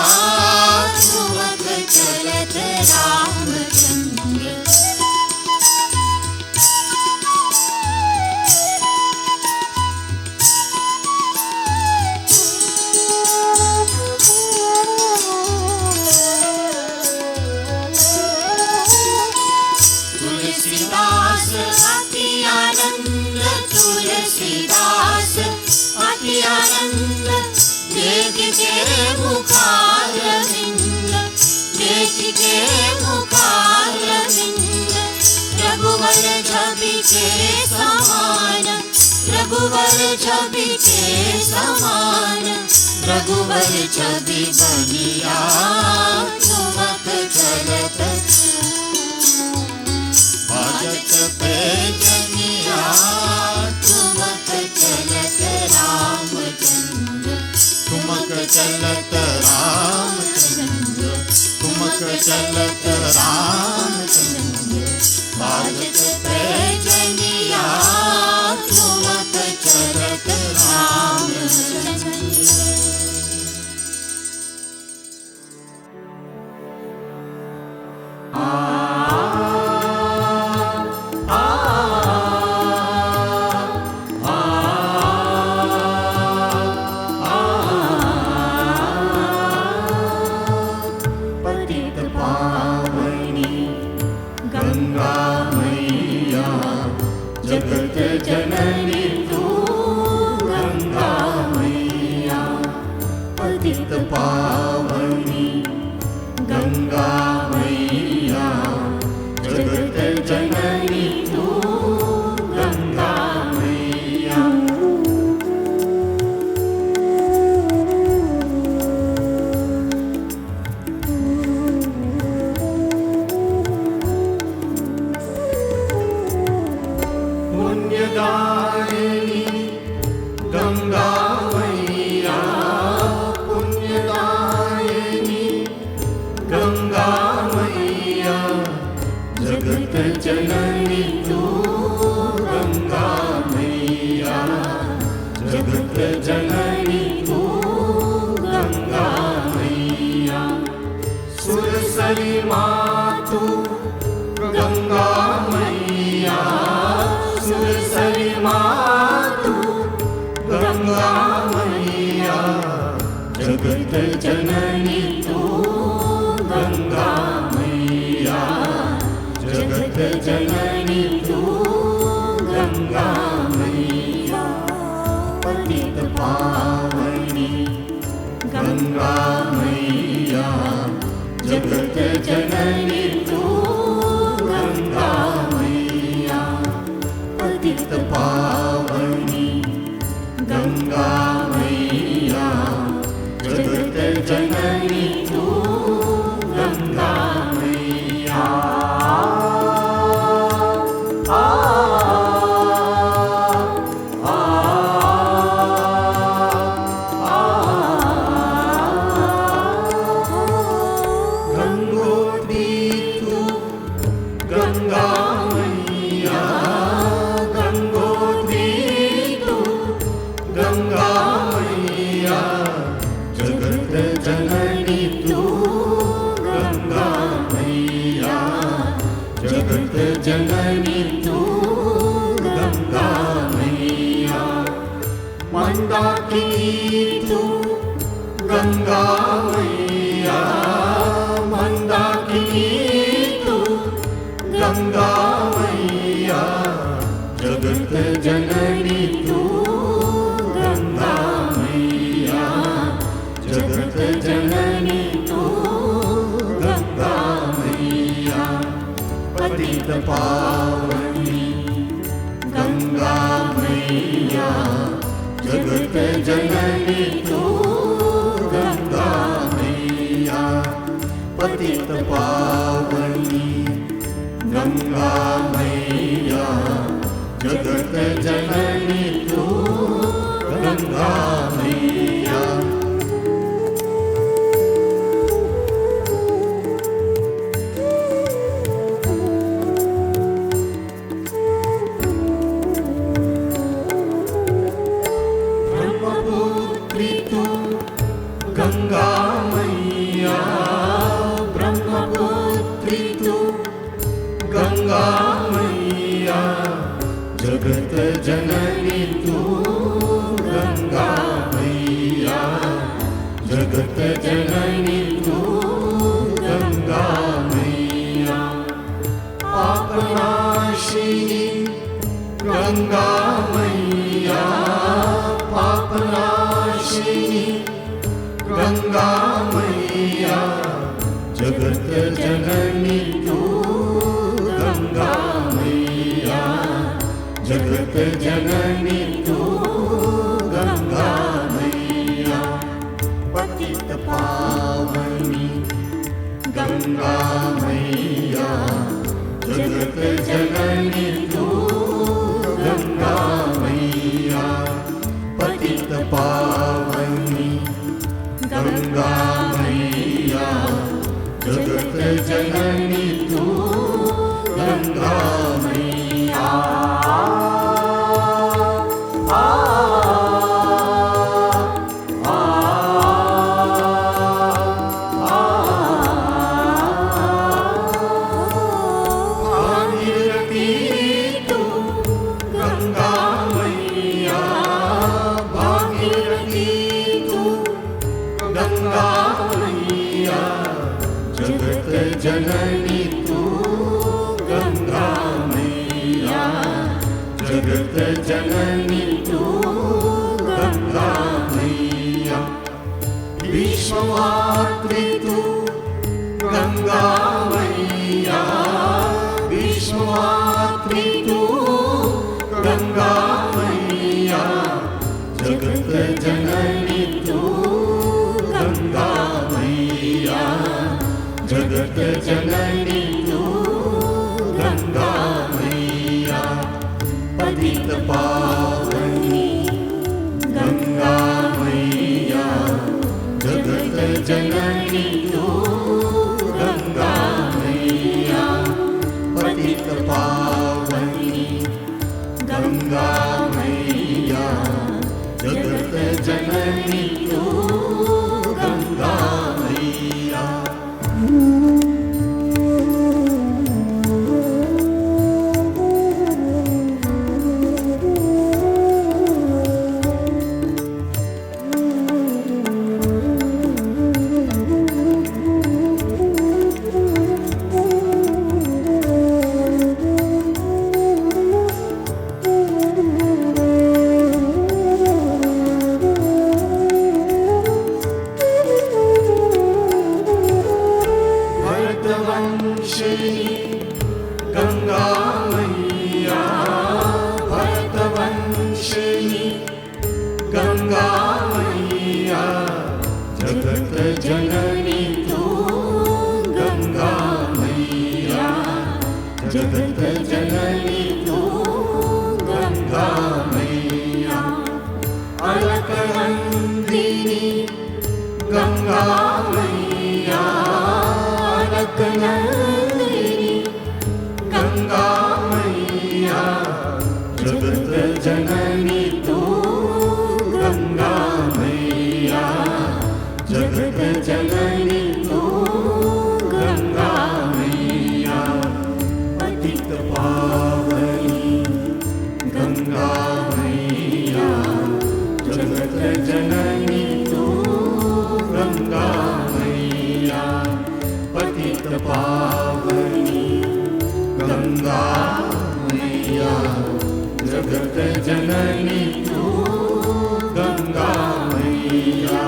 झुमक चलत रामचंद्र। तुलसीदास अति आनंद, तुलसीदास अति आनंद, देख के मुखारविंद, देख के मुखारविंद, रघुवर छवि के समान, रघुवर छवि के समान, रघुवर छवि बनिया झुमक चलत बाजत पैजनिया झुमक चलत रामचंद्र, ठुमक चलत रामचंद्र, ठुमक चलत रामचंद्र, बाजत पैजनिया झुमक चलत रामचंद्र। पतित पावनी गंगा मैया, जगत जननी तू गंगा मैया, पतित पावनी गंगा मैया, जगत जननी तू गंगा मैया। पुण्यदायिनी गंगा मैया, पुण्यदायिनी गंगा मैया, जगत जननी तू गंगा मैया, जगत जननी तू गंगा मैया। सुरसरी मातु गंगा मैया, सुरसरी मातु गंगा मैया, जगत जननी तू गंगा मैया, जगत जननी तू गंगा मैया। पतित पावनी गंगा मैया, जगत जननी तू गंगा मैया, पतित पावनी गंगा मैया, जगत जननी तू गंगा मैया। गंगोत्री तू गंगा मैया, गंगोत्री तू गंगा मैया, जगत जननी तू जननी तू गंगा मैया, मंदाकिनी तू गंगा मैया, मंदाकिनी तू गंगा मैया, जगत जननी तू गंगा मैया, जगत जननी तू गंगा मैया, पतित पावनी गंगा मैया, जगत जननी तू गंगा मैया, पतित पावनी गंगा मैया, जगत जननी तू गंगा मैया। ब्रह्मपुत्री तू गंगा मैया, ब्रह्मपुत्री तू गंगा मैया, जगत जननी तू गंगा मैया, जगत जननी तू गंगा मैया, पापनाशिनी गंगा मैया, पापनाशिनी गंगा मैया, जगत जननी तू गंगा मैया, जगत जननी तू गंगा मैया, पतित पावनी गंगा मैया, जगत जननी तू गंगा मैया, पतित पावनी गंगा मैया, जगत जननी तू गंगा मैया। भागीरथी तू गंगा मैया, भागीरथी तू गंगा मैया, जगत जननी तू गंगा मैया, जगत जननी तू गंगा मैया, विश्वमात्री तू गंगा मैया, विश्वमात्री तू गंगा मैया, जगत जननी तू गंगा मैया, जगत जननी तू गंगा मैया, पतित पावनी गंगा मैया, जगत जननी तू गंगा मैया, पतित पावनी गंगा मैया, जगत जननी तू गंगा मैया। भरतवंशिनी गंगा मैया, भरतवंशिनी गंगा मैया, जगत जननी तू गंगा मैया, जगत जननी तू गंगा मैया, अलकनंदिनी गंगा मैया, अलकनंदिनी गंगा मैया, जगत जननी तू गंगा मैया, जगत जननी तू गंगा मैया, पतित गंगा मैया पतित पावनी गंगा मैया जगत जननी तू गंगा मैया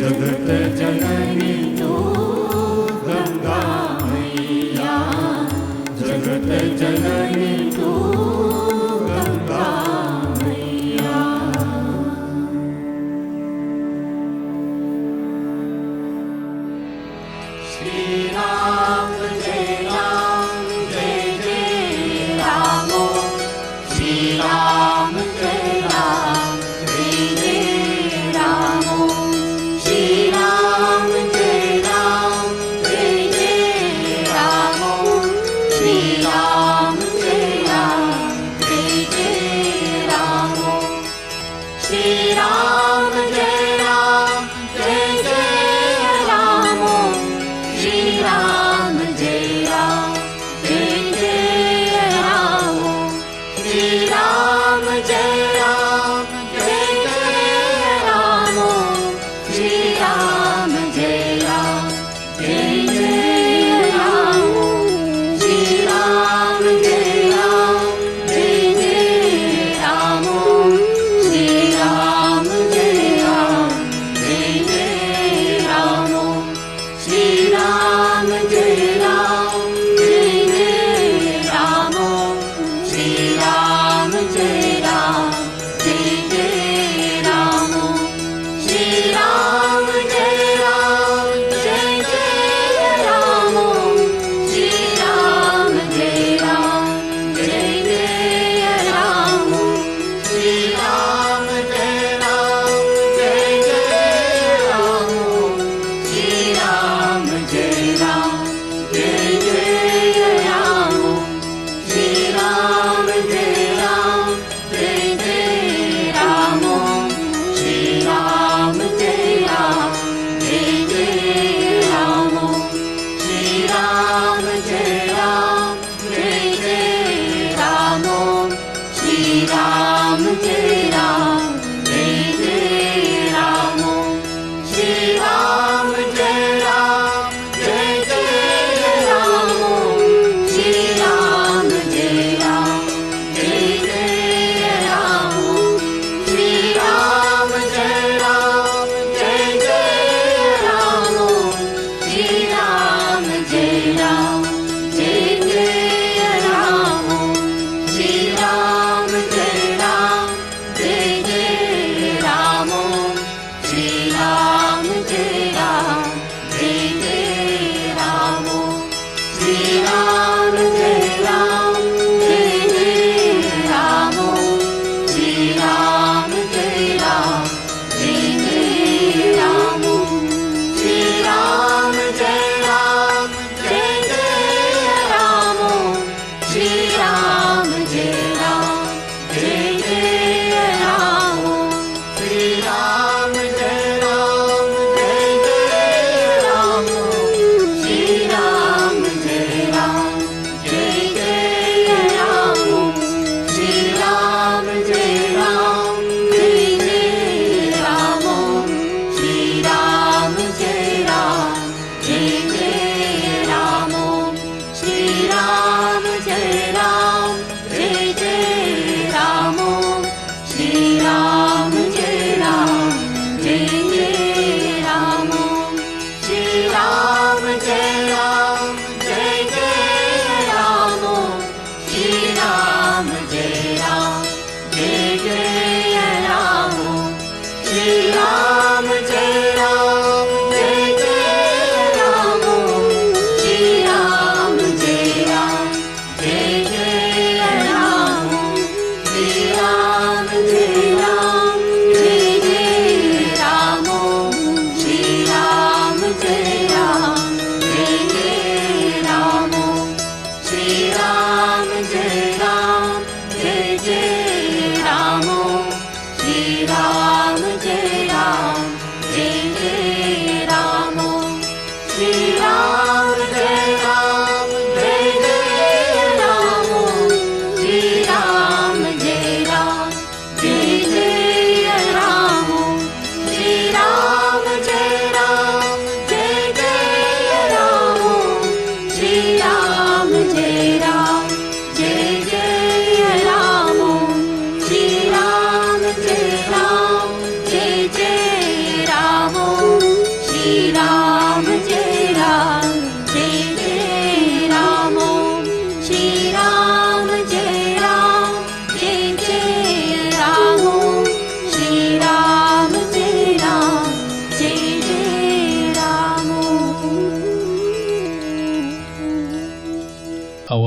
जगत जननी तू गंगा मैया जगत जननी तू गंगा मैया। श्री राम जय राम जय जय रामो श्री राम जय राम जय जय रामो श्री राम जय राम जय जय रामो श्री राम जय राम जय जय रामो श्री राम जय राम जय जय रामो Shri Ram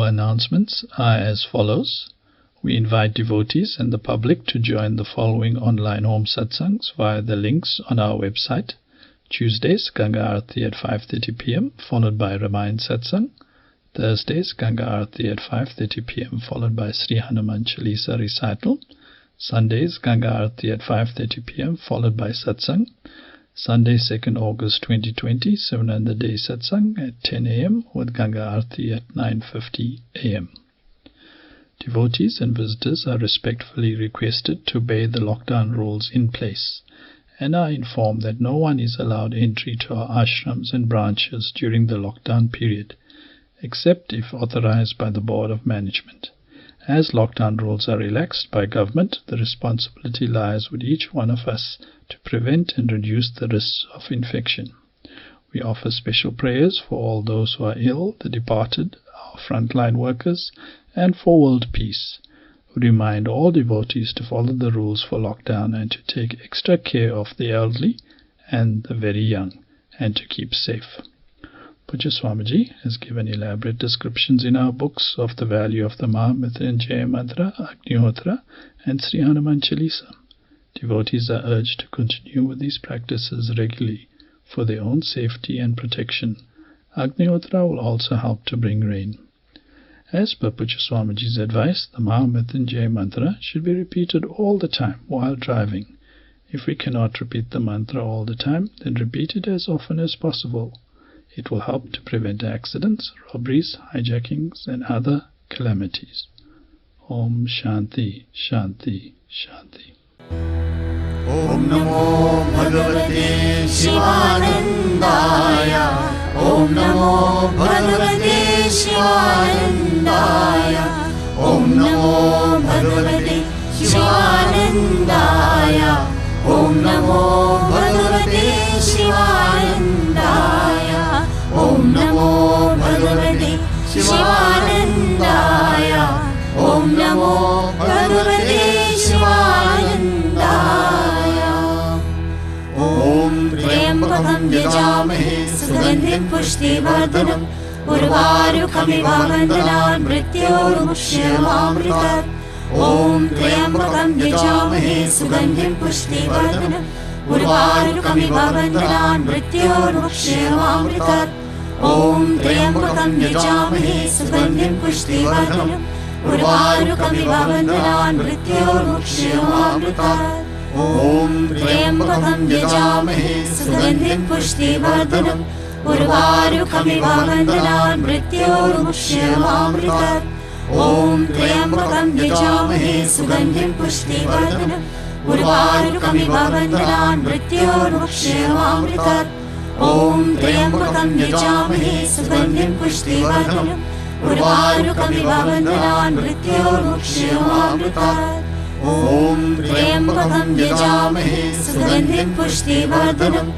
announcements are as follows. We invite devotees and the public to join the following online home satsangs via the links on our website. Tuesdays, Ganga Aarti at 5:30 p.m. followed by Ramayana Satsang. Thursdays, Ganga Aarti at 5:30 p.m. followed by Sri Hanuman Chalisa recital. Sundays, Ganga Aarti at 5:30 p.m. followed by Satsang. Sunday, 2nd August 2020, Sivananda Day Satsang at 10 a.m. with Ganga Aarti at 9:50 a.m. Devotees and visitors are respectfully requested to obey the lockdown rules in place and are informed that no one is allowed entry to our ashrams and branches during the lockdown period, except if authorized by the Board of Management. As lockdown rules are relaxed by government, the responsibility lies with each one of us to prevent and reduce the risks of infection. We offer special prayers for all those who are ill, the departed, our frontline workers, and for world peace. We remind all devotees to follow the rules for lockdown and to take extra care of the elderly and the very young, and to keep safe. Pujya Swamiji has given elaborate descriptions in our books of the value of the Mahamrityunjaya Mantra, Agnihotra, and Sri Hanuman Chalisa. Devotees are urged to continue with these practices regularly for their own safety and protection. Agnihotra will also help to bring rain. As per Pujya Swamiji's advice, the Mahamrityunjaya Mantra should be repeated all the time while driving. If we cannot repeat the mantra all the time, then repeat it as often as possible. It will help to prevent accidents, robberies, hijackings, and other calamities. Om Shanti, Shanti, Shanti. Om Namo Bhagavate Shivanandaya. Om Namo Bhagavate Shivanandaya. Om Namo Bhagavate Shivanandaya. Om Namo Bhagavate Shivanandaya. Om Namo Bhagavate Shivanandaya. Om Namo Bhagavate Shivanandaya. Om Triambakam Yajamahe Sugandhim Pushtivardanam Urvarukamiv Vandanaन् Mrityormukshyamamritat. Om Triambakam Yajamahe Sugandhim Pushtivardanam Urvarukamiv Vandanaन् Mrityormukshyamamritat. Om Triambakam Yajamahe Sugandhim Pushtivardanam Urvarukamiv Vandanaन् Mrityormukshyamamritat. Om Triambakam Yajamahe Sugandhim Pushtivardanam Urvarukamiv Vandanaन् Mrityormukshyamamritat. Om Triambakam Yajamahe Sugandhim Pushtivardanam Urvarukamiv Vandanaन् Mrityormukshyamamritat. Om Triambakam Yajamahe Sugandhim Pushtivardanam Urvarukamiv Vandanaन् Mrityormukshyamamritat. Om Triambakam Yajamahe Sugandhim Pushtivardanam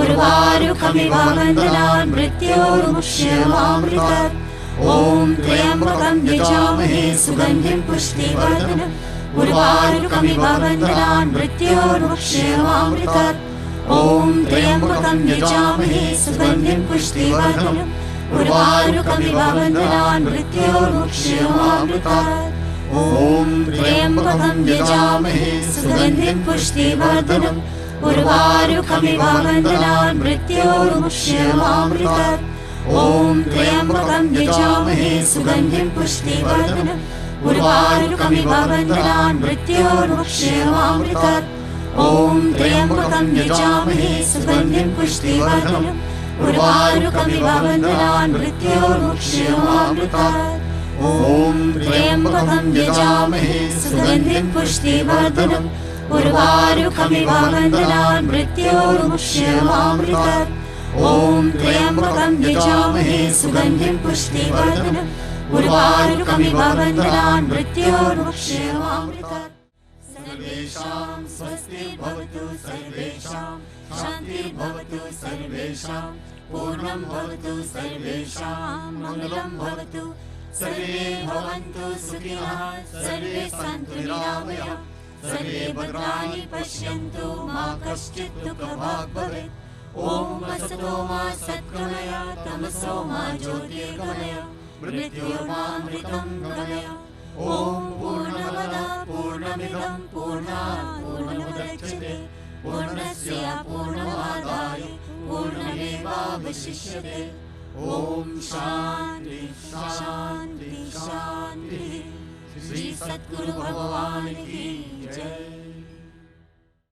Urvarukamiv Vandanaन् Mrityormukshyamamritat. Om Triambakam Yajamahe Sugandhim Pushtivardanam Urvarukamiv Vandanaन् Mrityormukshyamamritat. Om Triambakam Yajamahe Sugandhim Pushtivardanam Urvarukamiv Vandanaन् Mrityormukshyamamritat. Om Triambakam Yajamahe Sugandhim Pushtivardanam Urvarukamiv Vandanaन् Mrityormukshyamamritat. Om Triambakam Yajamahe Sugandhim Pushtivardanam Urvarukamiv Vandanaन् Mrityormukshyamamritat. Om Triambakam Yajamahe Sugandhim Pushtivardanam Urvarukamiv Vandanaन् Mrityormukshyamamritat. Om Triambakam Yajamahe Sugandhim Pushtivardanam Urvarukamiv Vandanaन् Mrityormukshyamamritat. Om Triambakam Yajamahe Sugandhim Pushtivardanam Urvarukamiv Vandanaन् Mrityormukshyamamritat. Sarvesham Swasti Bhavatu Sarvesham Shanti Bhavatu Sarvesham Purnam Bhavatu Sarvesham Mangalam Bhavatu Sarve Bhavantu Sukhinah Sarve Santu Niramaya Sarve Bhadrani Pashyantu Ma Kaschit Dukha Bhag Bhavet. Om Asato Ma Satgamaya Tamaso Ma Jyotirgamaya मृत्युर्मामृतं गमय। ॐ पूर्णमदः पूर्णमिदं पूर्णात् पूर्णमुदच्यते पूर्णस्य पूर्णमादाय पूर्णमेवावशिष्यते। ॐ शान्ति शान्ति शान्ति। श्री सद्गुरु भगवान की जय।